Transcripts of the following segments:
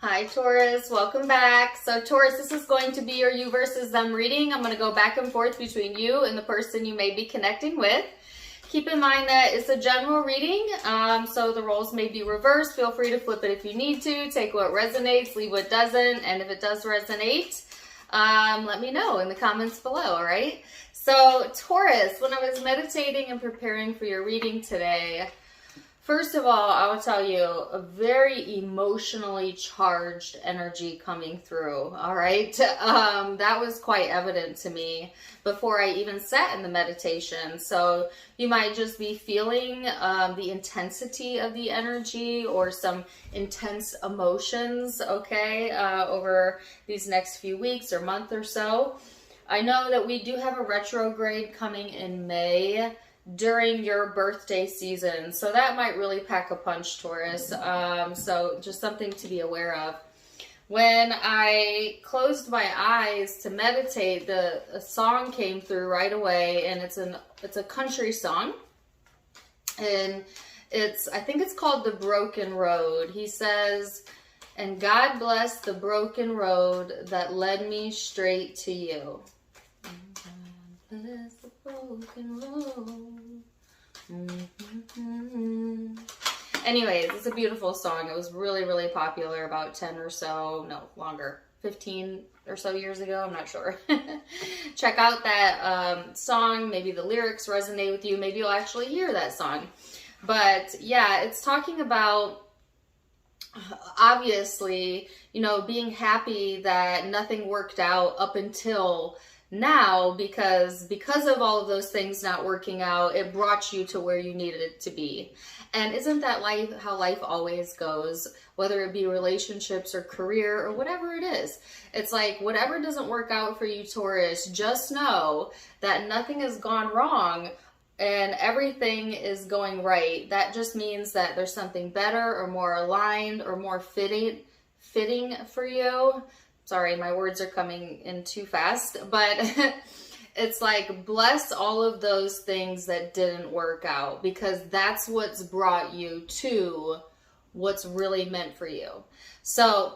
Hi Taurus, welcome back. So Taurus, this is going to be your you versus them reading. I'm going to go back and forth between you and the person you may be connecting with. Keep in mind that it's a general reading, so the roles may be reversed. Feel free to flip it if you need to. Take what resonates, leave what doesn't, and if it does resonate, let me know in the comments below, all right? So Taurus, when I was meditating and preparing for your reading today, first of all, I will tell you a very emotionally charged energy coming through, all right? That was quite evident to me before I even sat in the meditation. So you might just be feeling the intensity of the energy or some intense emotions, okay, over these next few weeks or month or so. I know that we do have a retrograde coming in May during your birthday season, so that might really pack a punch, Taurus. So just something to be aware of. When I closed my eyes to meditate, a song came through right away, and it's a country song, and I think it's called "The Broken Road." He says, "And God bless the broken road that led me straight to you." Bless the broken road. Anyways, it's a beautiful song. It was really, really popular about 10 or so, no, longer, 15 or so years ago. I'm not sure. Check out that song. Maybe the lyrics resonate with you. Maybe you'll actually hear that song. But yeah, it's talking about, obviously, you know, being happy that nothing worked out up until now, because of all of those things not working out, it brought you to where you needed it to be. And isn't that life, how life always goes, whether it be relationships or career or whatever it is? It's like, whatever doesn't work out for you, Taurus, just know that nothing has gone wrong and everything is going right. That just means that there's something better or more aligned or more fitting for you. Sorry, my words are coming in too fast, but it's like, bless all of those things that didn't work out, because that's what's brought you to what's really meant for you. So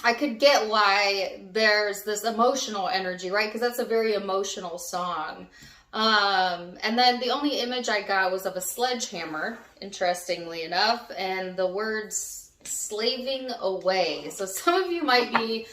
I could get why there's this emotional energy, right? Because that's a very emotional song. And then the only image I got was of a sledgehammer, interestingly enough, and the words slaving away. So some of you might be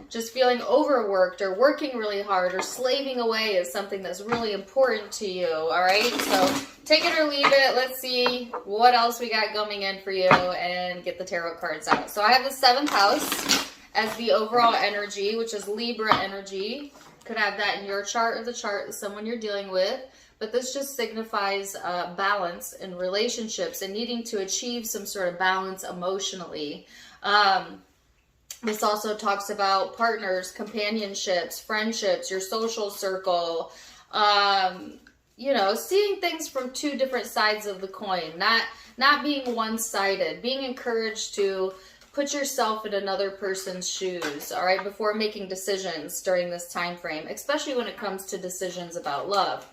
just feeling overworked or working really hard, or slaving away is something that's really important to you, all right? So take it or leave it. Let's see what else we got coming in for you and get the tarot cards out. So I have the 7th house as the overall energy, which is Libra energy. Could have that in your chart or the chart of someone you're dealing with. But this just signifies balance in relationships and needing to achieve some sort of balance emotionally. This also talks about partners, companionships, friendships, your social circle, you know, seeing things from two different sides of the coin, not being one-sided, being encouraged to put yourself in another person's shoes, all right, before making decisions during this time frame, especially when it comes to decisions about love.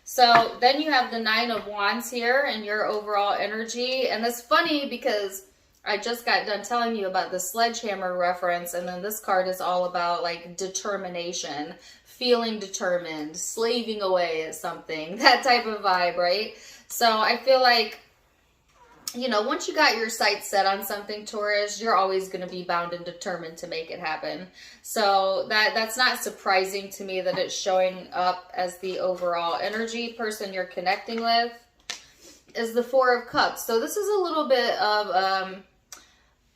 So then you have the 9 of Wands here and your overall energy. And that's funny because I just got done telling you about the sledgehammer reference. And then this card is all about like determination, feeling determined, slaving away at something, that type of vibe, right? So I feel like, you know, once you got your sights set on something, Taurus, you're always going to be bound and determined to make it happen. So that's not surprising to me that it's showing up as the overall energy. Person you're connecting with is the 4 of Cups. So this is a little bit of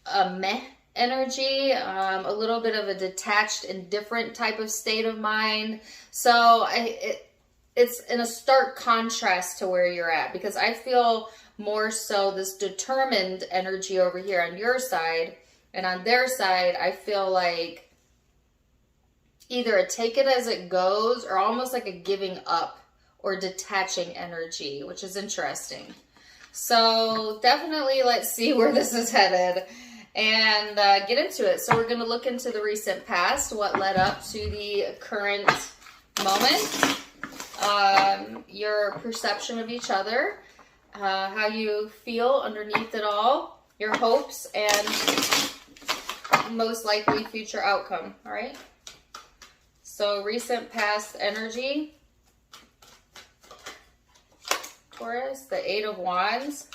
a meh energy, a little bit of a detached, indifferent type of state of mind. So it's in a stark contrast to where you're at, because I feel more so this determined energy over here on your side, and on their side, I feel like either a take it as it goes or almost like a giving up or detaching energy, which is interesting. So definitely let's see where this is headed and get into it. So we're going to look into the recent past, what led up to the current moment, your perception of each other, how you feel underneath it all, your hopes and most likely future outcome, all right? So recent past energy, Taurus, the Eight of Wands,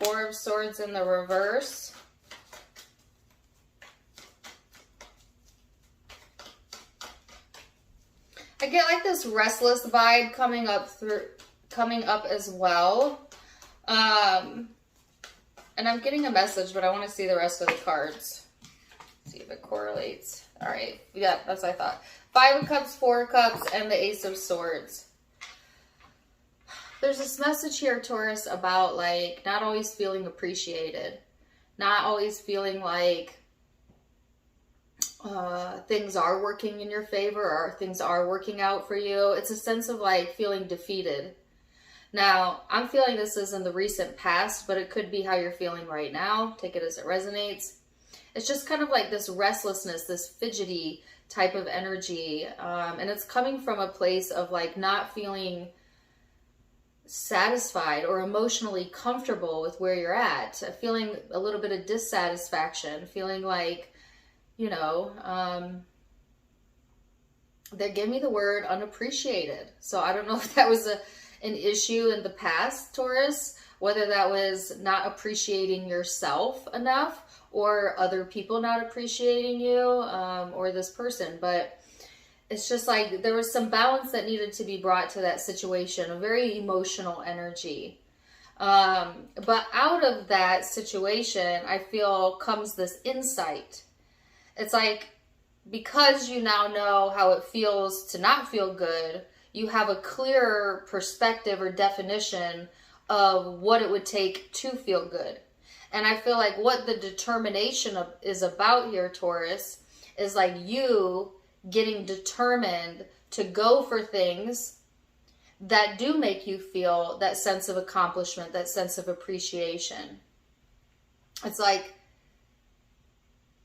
Four of Swords in the reverse, I get like this restless vibe coming up as well. And I'm getting a message, but I want to see the rest of the cards. See if it correlates. All right. Yeah, that's what I thought. Five of Cups, Four of Cups, and the Ace of Swords. There's this message here, Taurus, about like not always feeling appreciated. Not always feeling like things are working in your favor or things are working out for you. It's a sense of like feeling defeated. Now, I'm feeling this is in the recent past, but it could be how you're feeling right now. Take it as it resonates. It's just kind of like this restlessness, this fidgety type of energy. And it's coming from a place of like not feeling satisfied or emotionally comfortable with where you're at. Feeling a little bit of dissatisfaction, feeling like, you know, they gave me the word unappreciated. So I don't know if that was an issue in the past, Taurus, whether that was not appreciating yourself enough or other people not appreciating you, or this person. But it's just like there was some balance that needed to be brought to that situation, a very emotional energy. But out of that situation, I feel comes this insight. It's like, because you now know how it feels to not feel good, you have a clearer perspective or definition of what it would take to feel good. And I feel like what the determination is about here, Taurus, is like you getting determined to go for things that do make you feel that sense of accomplishment, that sense of appreciation. It's like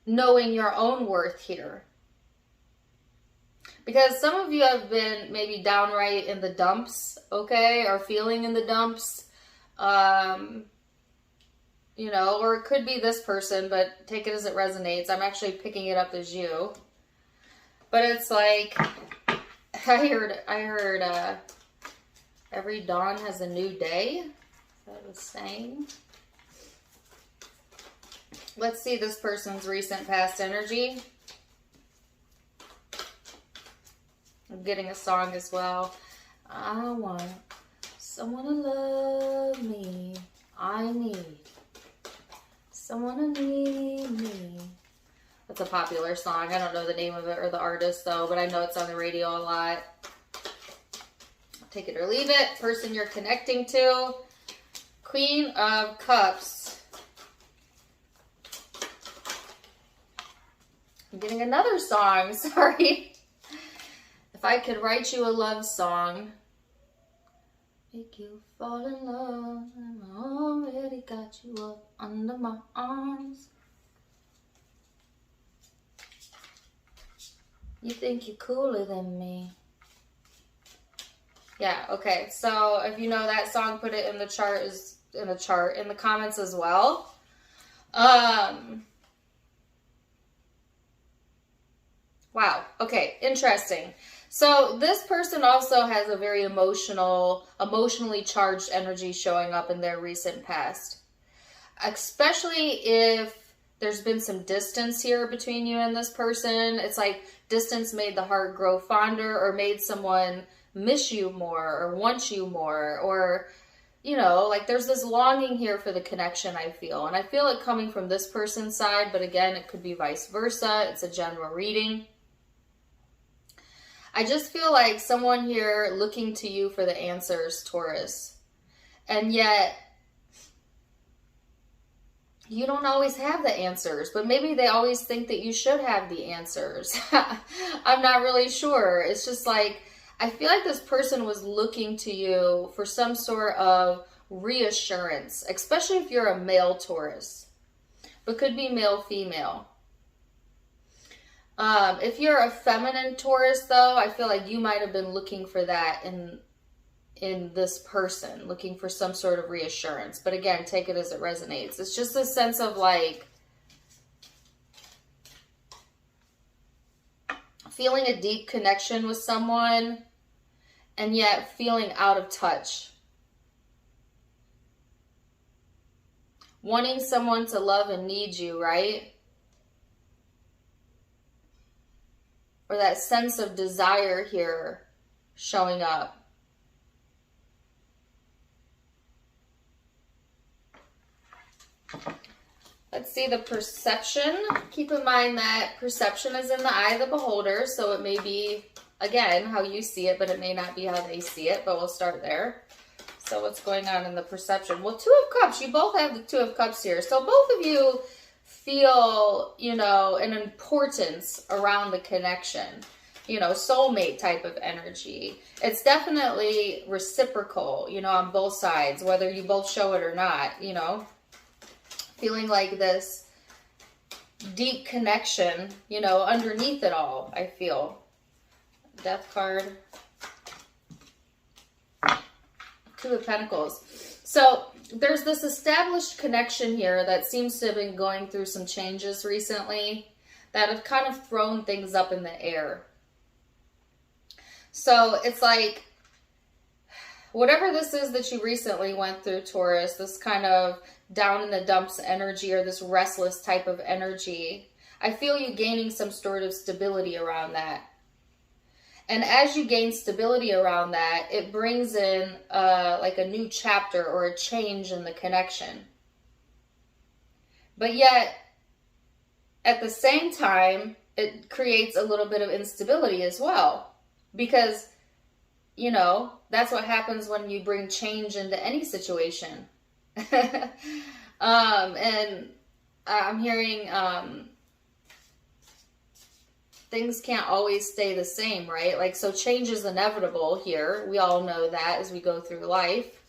knowing your own worth here. Because some of you have been maybe downright in the dumps, okay, or feeling in the dumps, you know, or it could be this person, but take it as it resonates. I'm actually picking it up as you. But it's like, I heard, every dawn has a new day. That was saying. Let's see this person's recent past energy. I'm getting a song as well. I want someone to love me. I need someone to need me. That's a popular song. I don't know the name of it or the artist though, but I know it's on the radio a lot. Take it or leave it. Person you're connecting to. Queen of Cups. I'm getting another song. Sorry. If I could write you a love song, make you fall in love, and I already got you up under my arms. You think you're cooler than me. Yeah, okay. So if you know that song, put it in the in the comments as well. Wow. Okay. Interesting. So this person also has a very emotionally charged energy showing up in their recent past. Especially if there's been some distance here between you and this person. It's like distance made the heart grow fonder, or made someone miss you more or want you more, or, you know, like there's this longing here for the connection, I feel. And I feel it coming from this person's side, but again, it could be vice versa. It's a general reading. I just feel like someone here looking to you for the answers, Taurus. And yet, you don't always have the answers, but maybe they always think that you should have the answers. I'm not really sure. It's just like, I feel like this person was looking to you for some sort of reassurance, especially if you're a male Taurus, but could be male, female. If you're a feminine Taurus, though, I feel like you might have been looking for that in in this person, looking for some sort of reassurance. But again, take it as it resonates. It's just a sense of like feeling a deep connection with someone and yet feeling out of touch. Wanting someone to love and need you, right? Or that sense of desire here showing up. Let's see the perception. Keep in mind that perception is in the eye of the beholder, so it may be, again, how you see it, but it may not be how they see it, but we'll start there. So what's going on in the perception? Well, Two of Cups, you both have the Two of Cups here. So both of you feel, you know, an importance around the connection, you know, soulmate type of energy. It's definitely reciprocal, you know, on both sides, whether you both show it or not, you know. Feeling like this deep connection, you know, underneath it all, I feel. Death card. Two of Pentacles. So there's this established connection here that seems to have been going through some changes recently that have kind of thrown things up in the air. So it's like, whatever this is that you recently went through, Taurus, this kind of down in the dumps energy or this restless type of energy, I feel you gaining some sort of stability around that. And as you gain stability around that, it brings in like a new chapter or a change in the connection. But yet, at the same time, it creates a little bit of instability as well. Because, you know, that's what happens when you bring change into any situation. And I'm hearing things can't always stay the same, right? Like, so change is inevitable here. We all know that as we go through life.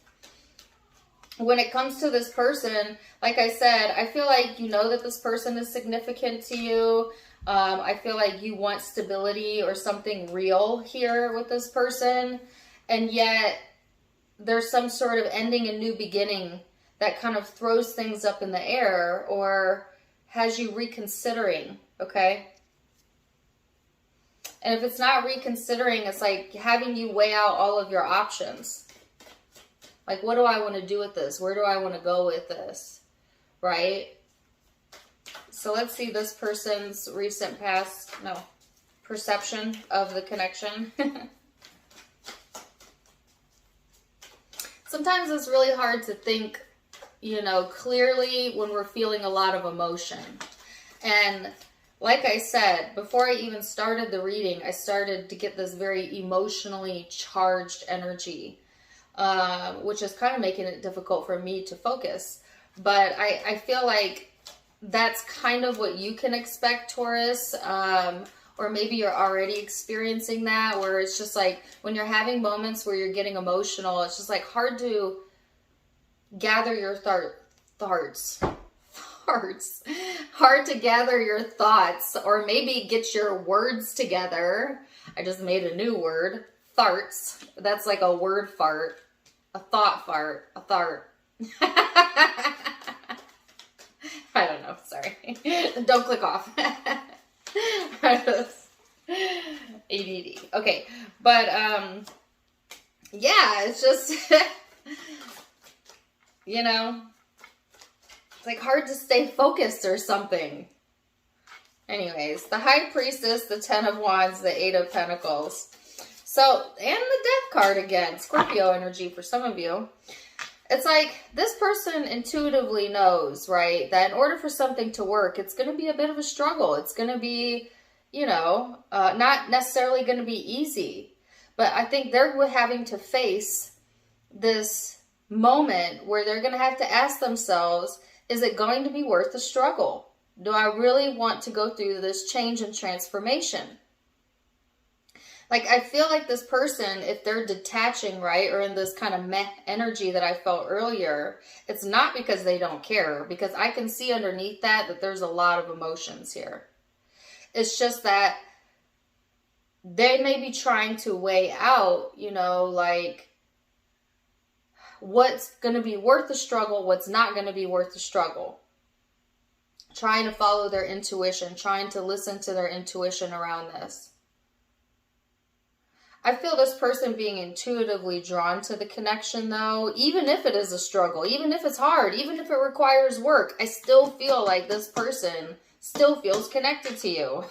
When it comes to this person, like I said, I feel like you know that this person is significant to you. I feel like you want stability or something real here with this person. And yet there's some sort of ending and new beginning that kind of throws things up in the air or has you reconsidering, okay? And if it's not reconsidering, it's like having you weigh out all of your options. Like, what do I want to do with this? Where do I want to go with this? Right? So let's see this person's recent past, perception of the connection. Sometimes it's really hard to think, you know, clearly when we're feeling a lot of emotion. And like I said, before I even started the reading, I started to get this very emotionally charged energy, which is kind of making it difficult for me to focus. But I feel like that's kind of what you can expect, Taurus. Or maybe you're already experiencing that, where it's just like when you're having moments where you're getting emotional, it's just like hard to gather your thoughts. Hard to gather your thoughts, or maybe get your words together. I just made a new word, farts. That's like a word fart, a thought fart, a thart. I don't know, sorry. Don't click off. ADD. Okay, but yeah, it's just you know, it's like hard to stay focused or something. Anyways, the High Priestess, the Ten of Wands, the Eight of Pentacles. So, and the Death card again, Scorpio energy for some of you. It's like this person intuitively knows, right, that in order for something to work, it's going to be a bit of a struggle. It's going to be, you know, not necessarily going to be easy. But I think they're having to face this moment where they're going to have to ask themselves, is it going to be worth the struggle? Do I really want to go through this change and transformation? Like, I feel like this person, if they're detaching, right, or in this kind of meh energy that I felt earlier, it's not because they don't care, because I can see underneath that there's a lot of emotions here. It's just that they may be trying to weigh out, you know, like, what's going to be worth the struggle, what's not going to be worth the struggle. Trying to follow their intuition, trying to listen to their intuition around this. I feel this person being intuitively drawn to the connection though, even if it is a struggle, even if it's hard, even if it requires work, I still feel like this person still feels connected to you.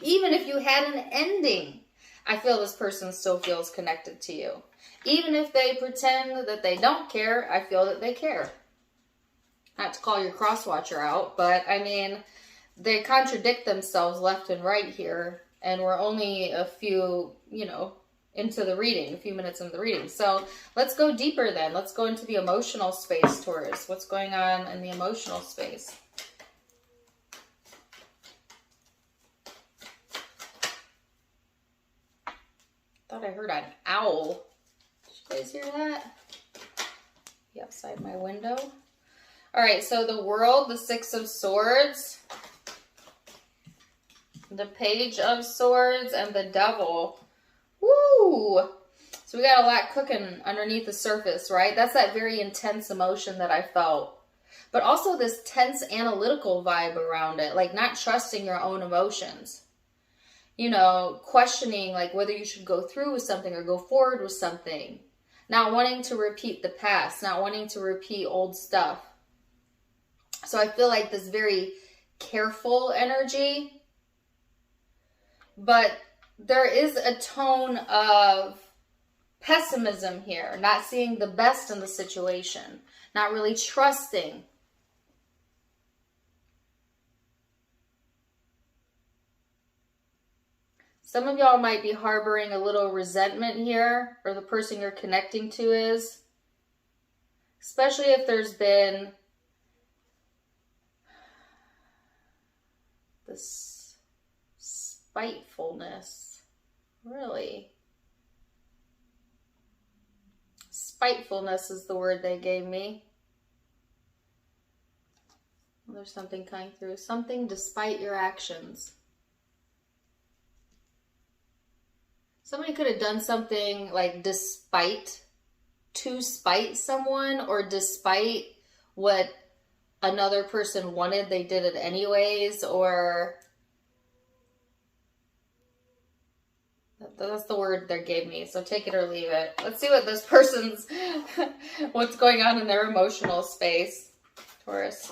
Even if you had an ending, I feel this person still feels connected to you. Even if they pretend that they don't care, I feel that they care. Not to call your cross-watcher out, but I mean, they contradict themselves left and right here, and we're only a few, into the reading, a few minutes into the reading. So let's go deeper then. Let's go into the emotional space, Taurus. What's going on in the emotional space? Thought I heard an owl. Did you guys hear that? Be outside my window. All right, so the World, the Six of Swords, the Page of Swords, and the Devil. Woo! So we got a lot cooking underneath the surface, right? That's that very intense emotion that I felt. But also this tense analytical vibe around it, like not trusting your own emotions. Questioning like whether you should go through with something or go forward with something. Not wanting to repeat the past, not wanting to repeat old stuff. So I feel like this very careful energy, but there is a tone of pessimism here, not seeing the best in the situation, not really trusting. Some of y'all might be harboring a little resentment here, or the person you're connecting to is, especially if there's been this spitefulness. Really? Spitefulness is the word they gave me. There's something coming through. Something despite your actions. Somebody could have done something like to spite someone, or despite what another person wanted, they did it anyways, or that's the word they gave me, so take it or leave it. Let's see what this person's, what's going on in their emotional space, Taurus.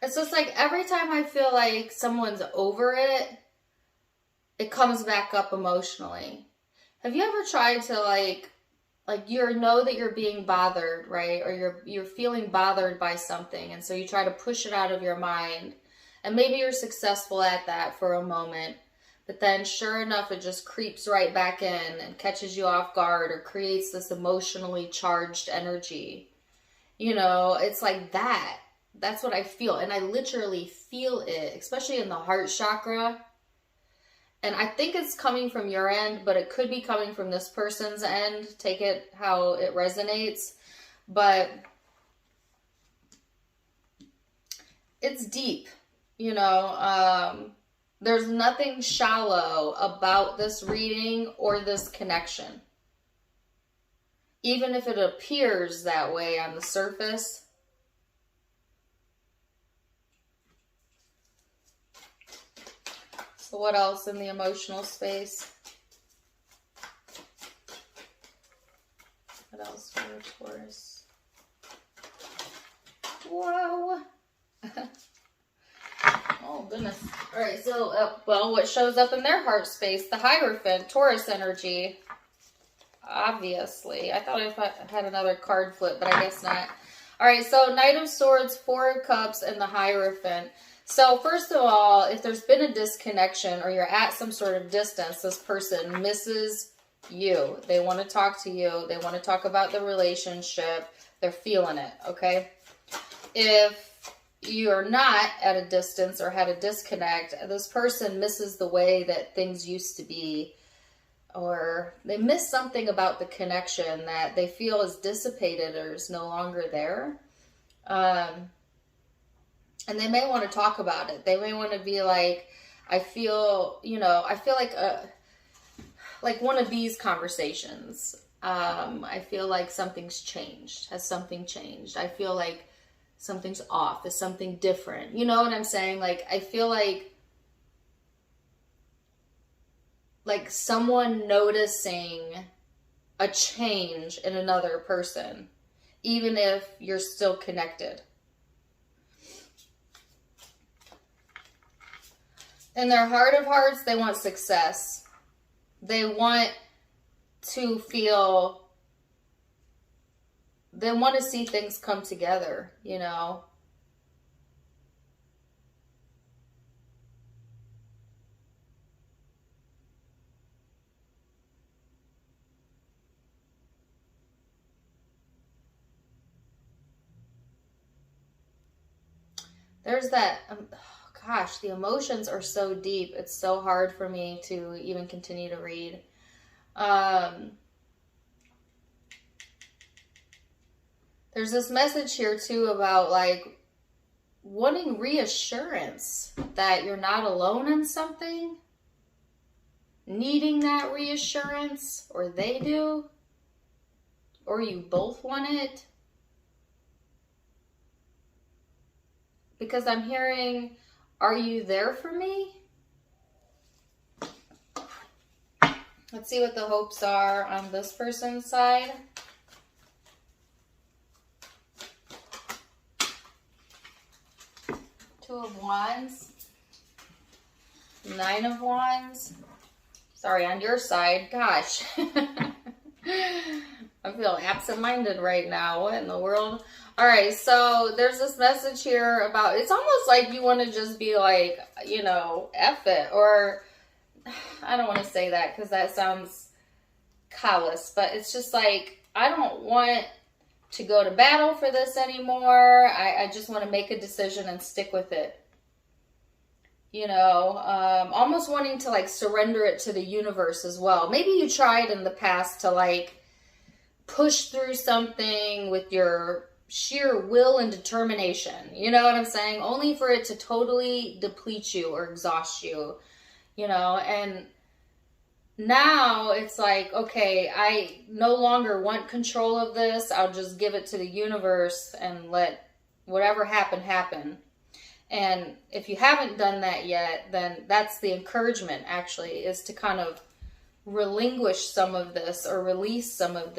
It's just like every time I feel like someone's over it, it comes back up emotionally. Have you ever tried to like you know that you're being bothered, right? Or you're feeling bothered by something, and so you try to push it out of your mind. And maybe you're successful at that for a moment, but then sure enough it just creeps right back in and catches you off guard, or creates this emotionally charged energy. It's like that. That's what I feel. And I literally feel it, especially in the heart chakra. And I think it's coming from your end, but it could be coming from this person's end. Take it how it resonates. But it's deep, There's nothing shallow about this reading or this connection. Even if it appears that way on the surface. So what else in the emotional space? What else for Taurus? Whoa. Oh, goodness. All right, so, what shows up in their heart space? The Hierophant, Taurus energy. Obviously. I thought I had another card flip, but I guess not. All right, so Knight of Swords, Four of Cups, and the Hierophant. So first of all, if there's been a disconnection or you're at some sort of distance, this person misses you. They want to talk to you. They want to talk about the relationship. They're feeling it, okay? If you're not at a distance or had a disconnect, this person misses the way that things used to be, or they miss something about the connection that they feel is dissipated or is no longer there. And they may want to talk about it. They may want to be like, I feel like one of these conversations. I feel like something's changed. Has something changed? I feel like something's off. Is something different? You know what I'm saying? Like, I feel like someone noticing a change in another person, even if you're still connected. In their heart of hearts, they want success. They want to feel, they want to see things come together, you know. There's that, gosh, the emotions are so deep. It's so hard for me to even continue to read. There's this message here too about like wanting reassurance that you're not alone in something, needing that reassurance, or they do, or you both want it. Because I'm hearing, are you there for me? Let's see what the hopes are on this person's side. Two of Wands. Nine of Wands. Sorry, on your side. Gosh. I feel absent-minded right now. What in the world? All right, so there's this message here about, it's almost like you want to just be like, you know, F it. Or, I don't want to say that because that sounds callous, but it's just like, I don't want to go to battle for this anymore. I just want to make a decision and stick with it. You know, almost wanting to like surrender it to the universe as well. Maybe you tried in the past to like push through something with your sheer will and determination. You know what I'm saying? Only for it to totally deplete you or exhaust you, you know, and now it's like, okay, I no longer want control of this. I'll just give it to the universe and let whatever happen, happen. And if you haven't done that yet, then that's the encouragement actually, is to kind of relinquish some of this or release some of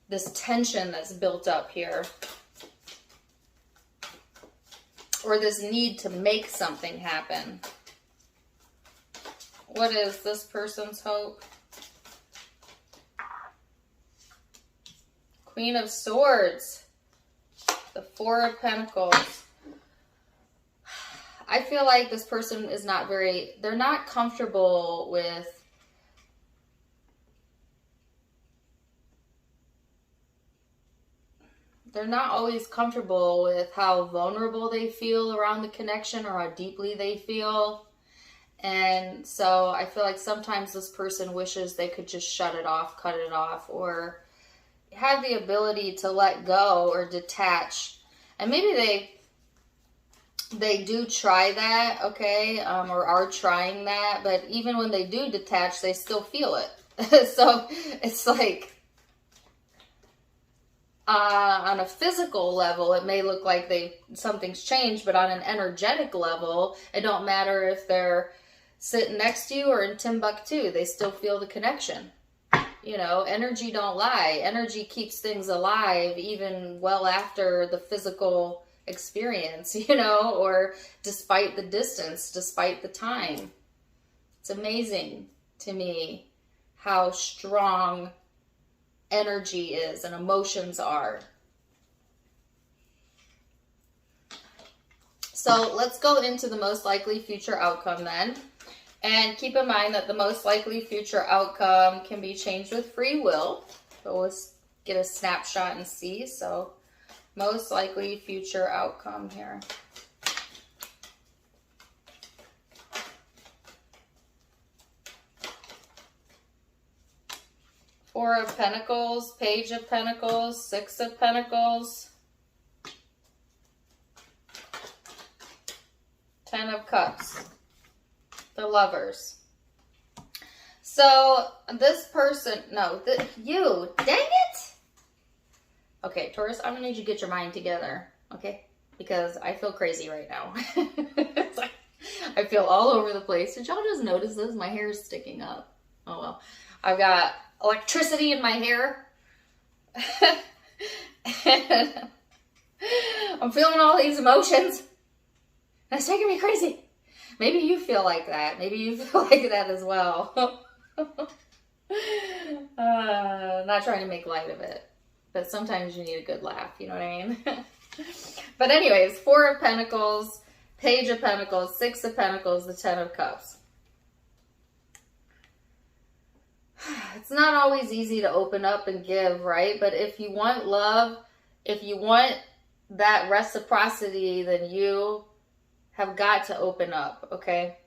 this tension that's built up here. Or this need to make something happen. What is this person's hope? Queen of Swords. The Four of Pentacles. I feel like this person is not they're not comfortable with they're not always comfortable with how vulnerable they feel around the connection or how deeply they feel. And so I feel like sometimes this person wishes they could just shut it off, cut it off, or have the ability to let go or detach. And maybe they do try that, okay, or are trying that, but even when they do detach, they still feel it. So it's like, on a physical level, it may look like something's changed, but on an energetic level, it don't matter if they're sitting next to you or in Timbuktu, they still feel the connection. You know, energy don't lie. Energy keeps things alive even well after the physical experience, you know, or despite the distance, despite the time. It's amazing to me how strong energy is and emotions are. So let's go into the most likely future outcome then. And keep in mind that the most likely future outcome can be changed with free will. So let's get a snapshot and see. So most likely future outcome here. Four of Pentacles, Page of Pentacles, Six of Pentacles, Ten of Cups, the Lovers. So this person, no, you, dang it. Okay, Taurus, I'm gonna need you to get your mind together, okay? Because I feel crazy right now. It's like, I feel all over the place. Did y'all just notice this? My hair is sticking up. Oh well. I've got electricity in my hair. And I'm feeling all these emotions. That's taking me crazy. Maybe you feel like that. Maybe you feel like that as well. Not trying to make light of it. But sometimes you need a good laugh. You know what I mean? But anyways, Four of Pentacles, Page of Pentacles, Six of Pentacles, the Ten of Cups. It's not always easy to open up and give, right? But if you want love, if you want that reciprocity, then you have got to open up, okay?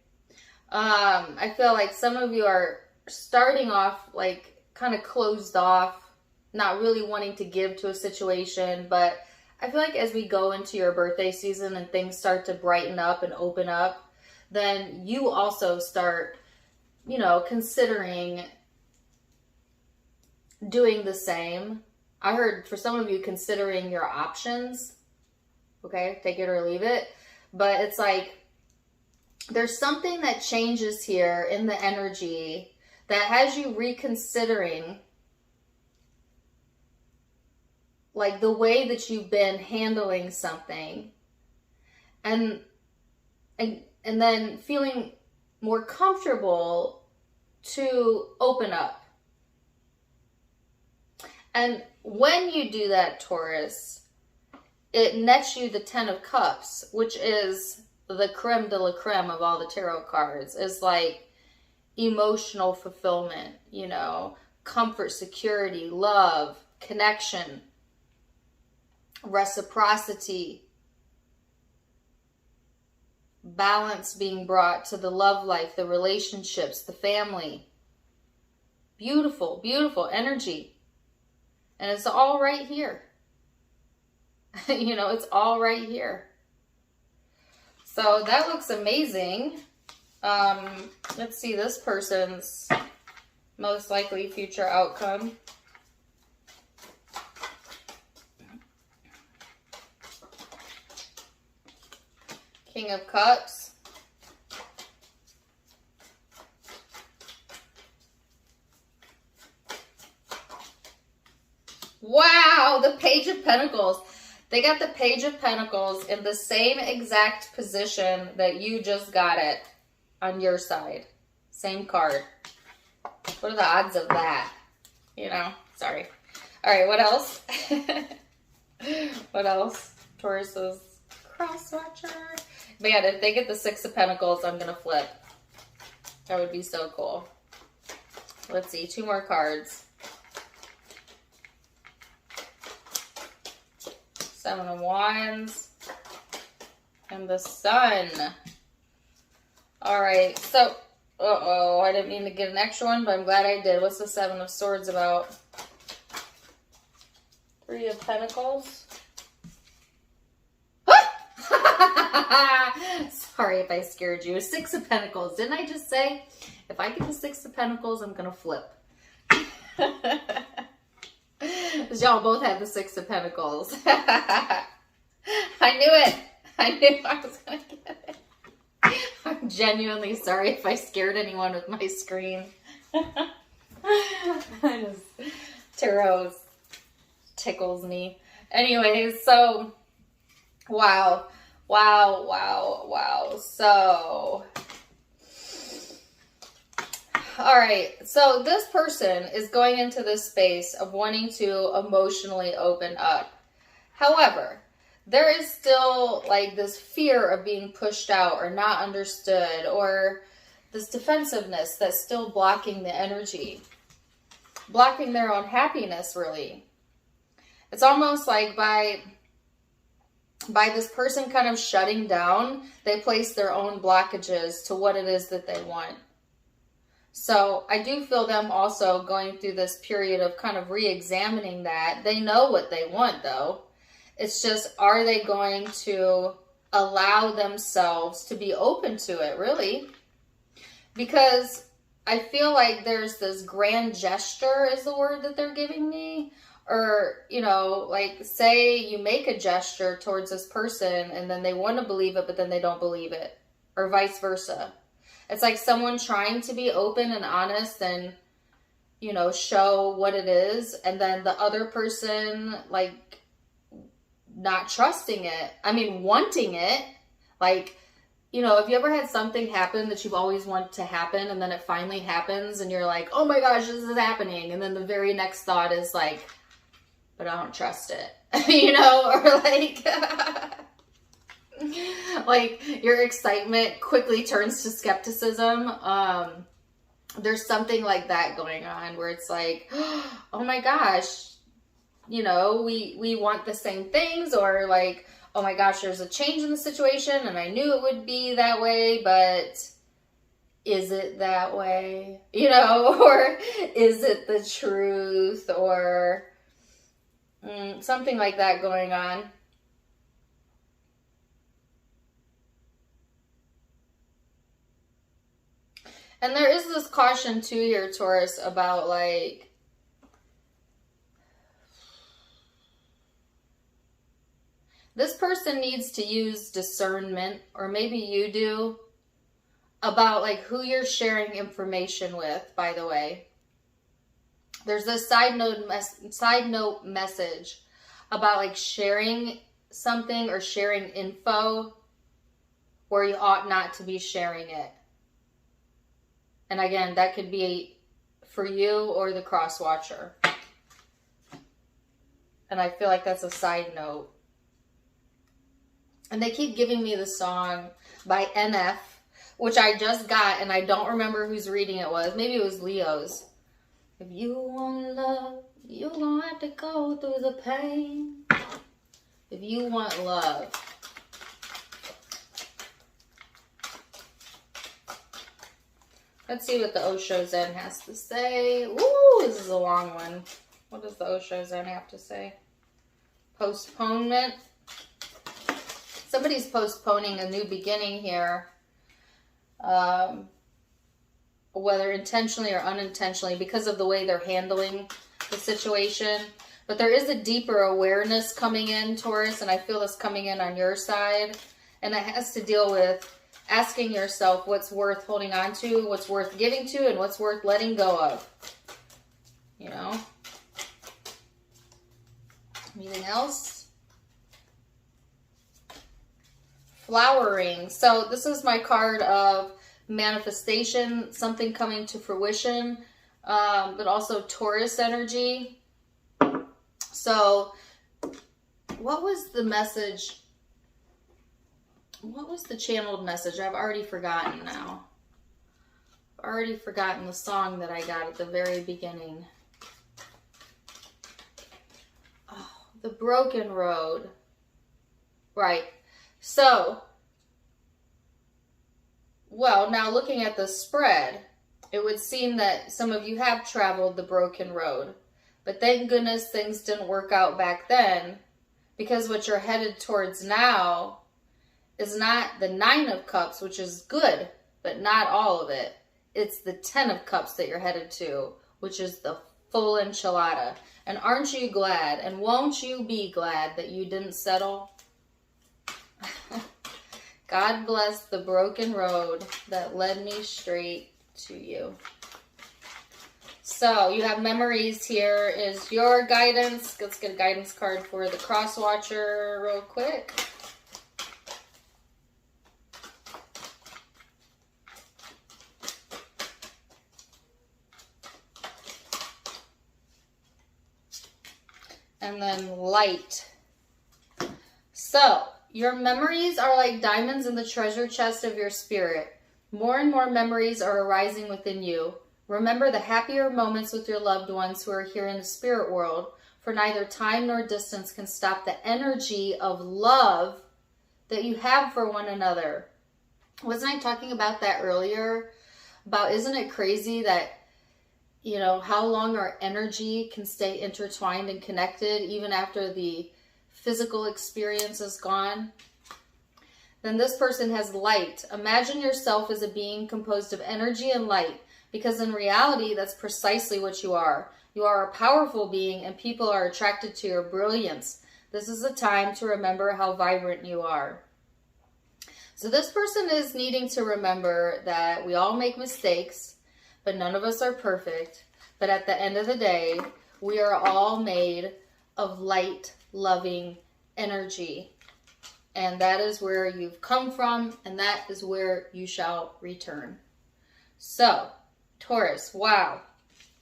I feel like some of you are starting off like kind of closed off, not really wanting to give to a situation, but I feel like as we go into your birthday season and things start to brighten up and open up, then you also start, you know, considering doing the same. I heard for some of you considering your options, okay, take it or leave it, but it's like there's something that changes here in the energy that has you reconsidering like the way that you've been handling something, and then feeling more comfortable to open up. And when you do that, Taurus, it nets you the Ten of Cups, which is the creme de la creme of all the tarot cards. Is like emotional fulfillment, you know, comfort, security, love, connection, reciprocity, balance being brought to the love life, the relationships, the family. Beautiful, beautiful energy. And it's all right here. You know, it's all right here. So that looks amazing. Let's see this person's most likely future outcome. King of Cups. Wow, the Page of Pentacles. They got the Page of Pentacles in the same exact position that you just got it on your side. Same card. What are the odds of that? You know, sorry. All right, what else? What else? Taurus's cross watcher. But yeah, if they get the Six of Pentacles, I'm going to flip. That would be so cool. Let's see, two more cards. Seven of Wands. And the Sun. All right, so, uh-oh, I didn't mean to get an extra one, but I'm glad I did. What's the Seven of Swords about? Three of Pentacles. Sorry if I scared you. Six of Pentacles. Didn't I just say, if I get the Six of Pentacles, I'm going to flip. Because y'all both have the Six of Pentacles. I knew it. I knew I was going to get it. I'm genuinely sorry if I scared anyone with my screen. Tarot tickles me. Anyways, so, wow. Wow, wow, wow. So, all right. So this person is going into this space of wanting to emotionally open up. However, there is still like this fear of being pushed out or not understood, or this defensiveness that's still blocking the energy, blocking their own happiness, really. It's almost like by this person kind of shutting down, they place their own blockages to what it is that they want. So I do feel them also going through this period of kind of re-examining that. They know what they want though. It's just, are they going to allow themselves to be open to it, really? Because I feel like there's this grand gesture is the word that they're giving me. Or, you know, like say you make a gesture towards this person and then they want to believe it, but then they don't believe it. Or vice versa. It's like someone trying to be open and honest and, you know, show what it is. And then the other person, like, not trusting it. I mean, wanting it. Like, you know, have you ever had something happen that you've always wanted to happen and then it finally happens and you're like, oh my gosh, this is happening. And then the very next thought is like, but I don't trust it. You know, or like, like your excitement quickly turns to skepticism. There's something like that going on where it's like, oh my gosh, you know, we want the same things, or like, oh my gosh, there's a change in the situation and I knew it would be that way, but is it that way? You know, or is it the truth, or something like that going on. And there is this caution too here, Taurus, about like, this person needs to use discernment, or maybe you do, about like who you're sharing information with, by the way. There's this side note message about like sharing something or sharing info where you ought not to be sharing it. And again, that could be for you or the cross watcher. And I feel like that's a side note. And they keep giving me the song by NF, which I just got and I don't remember whose reading it was. Maybe it was Leo's. If you want love, you're going to have to go through the pain. If you want love. Let's see what the Osho Zen has to say. Ooh, this is a long one. What does the Osho Zen have to say? Postponement. Somebody's postponing a new beginning here. Whether intentionally or unintentionally, because of the way they're handling the situation. But there is a deeper awareness coming in, Taurus, and I feel this coming in on your side. And it has to deal with asking yourself what's worth holding on to, what's worth giving to, and what's worth letting go of. You know? Anything else? Flowering. So this is my card of manifestation, something coming to fruition, but also Taurus energy. So what was the message? What was the channeled message? I've already forgotten now. I've already forgotten the song that I got at the very beginning. Oh, the broken road. Right. So, well, now looking at the spread, it would seem that some of you have traveled the broken road. But thank goodness things didn't work out back then, because what you're headed towards now is not the 9 of Cups, which is good, but not all of it. It's the 10 of Cups that you're headed to, which is the full enchilada. And aren't you glad, and won't you be glad that you didn't settle? God bless the broken road that led me straight to you. So you have memories. Here is your guidance. Let's get a guidance card for the cross watcher real quick. And then light. So your memories are like diamonds in the treasure chest of your spirit. More and more memories are arising within you. Remember the happier moments with your loved ones who are here in the spirit world, for neither time nor distance can stop the energy of love that you have for one another. Wasn't I talking about that earlier? about, isn't it crazy that, you know, how long our energy can stay intertwined and connected even after the physical experience is gone? Then this person has light. Imagine yourself as a being composed of energy and light, because in reality, that's precisely what you are. You are a powerful being, and people are attracted to your brilliance. This is a time to remember how vibrant you are. So this person is needing to remember that we all make mistakes, but none of us are perfect. But at the end of the day, we are all made of light, loving energy. And that is where you've come from, and that is where you shall return. So, Taurus, wow.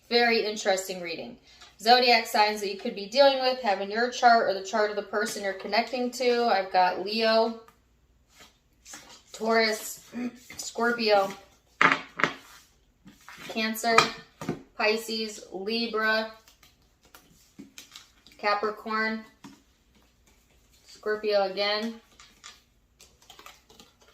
Very interesting reading. Zodiac signs that you could be dealing with, having your chart or the chart of the person you're connecting to. I've got Leo, Taurus, Scorpio, Cancer, Pisces, Libra, Capricorn, Scorpio again,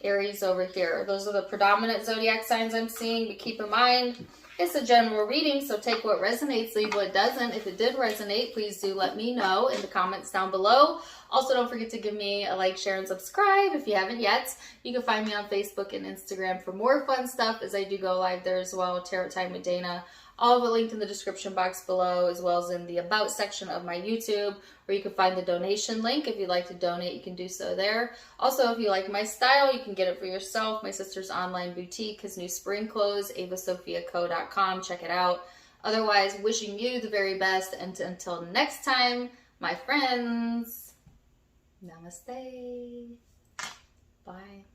Aries over here. Those are the predominant zodiac signs I'm seeing, but keep in mind, it's a general reading, so take what resonates, leave what doesn't. If it did resonate, please do let me know in the comments down below. Also, don't forget to give me a like, share, and subscribe if you haven't yet. You can find me on Facebook and Instagram for more fun stuff, as I do go live there as well. Tarot Time with Dana. All of it linked in the description box below, as well as in the About section of my YouTube, where you can find the donation link. If you'd like to donate, you can do so there. Also, if you like my style, you can get it for yourself. My sister's online boutique has new spring clothes, avasophiaco.com. Check it out. Otherwise, wishing you the very best, and until next time, my friends, namaste. Bye.